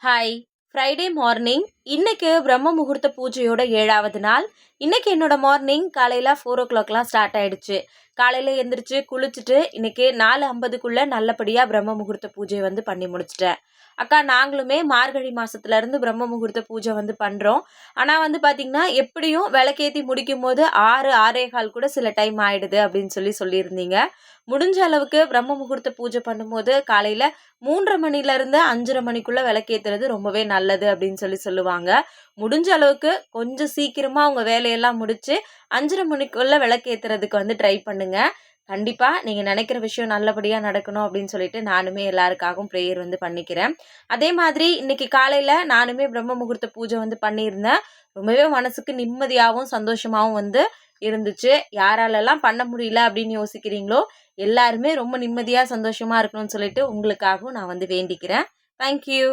Hi. Friday morning. இன்னைக்கு பிரம்ம முகூர்த்த பூஜையோட 7வது நாள். இன்னைக்கு என்னோட மார்னிங் காலையில 4:00லாம் ஸ்டார்ட் ஆயிடுச்சு. காலையில எந்திரிச்சு குளிச்சுட்டு இன்னைக்கு 4:50க்குள்ள நல்லபடியா பிரம்ம முகூர்த்த பூஜை பண்ணி முடிச்சுட்டேன். அக்கா நாங்களுமே மார்கழி மாசத்துலேருந்து பிரம்ம முகூர்த்த பூஜை பண்ணுறோம். ஆனால் பார்த்தீங்கன்னா எப்படியும் விளக்கேற்றி முடிக்கும்போது 6, 6:15 கூட சில டைம் ஆயிடுது அப்படின்னு சொல்லியிருந்தீங்க. முடிஞ்ச அளவுக்கு பிரம்ம முகூர்த்த பூஜை பண்ணும்போது காலையில் 3:30 மணிலேருந்து 5:30 மணிக்குள்ளே விளக்கேற்றுறது ரொம்பவே நல்லது அப்படின்னு சொல்லுவாங்க. முடிஞ்ச அளவுக்கு கொஞ்சம் சீக்கிரமாக அவங்க வேலையெல்லாம் முடித்து 5:30 மணிக்குள்ளே விளக்கேற்றுறதுக்கு ட்ரை பண்ணுங்கள். கண்டிப்பாக நீங்கள் நினைக்கிற விஷயம் நல்லபடியாக நடக்கணும் அப்படின்னு சொல்லிட்டு நானுமே எல்லாருக்காகவும் ப்ரேயர் பண்ணிக்கிறேன். அதே மாதிரி இன்னைக்கு காலையில் நானுமே பிரம்ம முகூர்த்த பூஜை பண்ணியிருந்தேன். ரொம்பவே மனசுக்கு நிம்மதியாகவும் சந்தோஷமாகவும் இருந்துச்சு. யாராலெல்லாம் பண்ண முடியல அப்படின்னு யோசிக்கிறீங்களோ எல்லாருமே ரொம்ப நிம்மதியாக சந்தோஷமாக இருக்கணும்னு சொல்லிட்டு உங்களுக்காகவும் நான் வேண்டிக்கிறேன். தேங்க்யூ.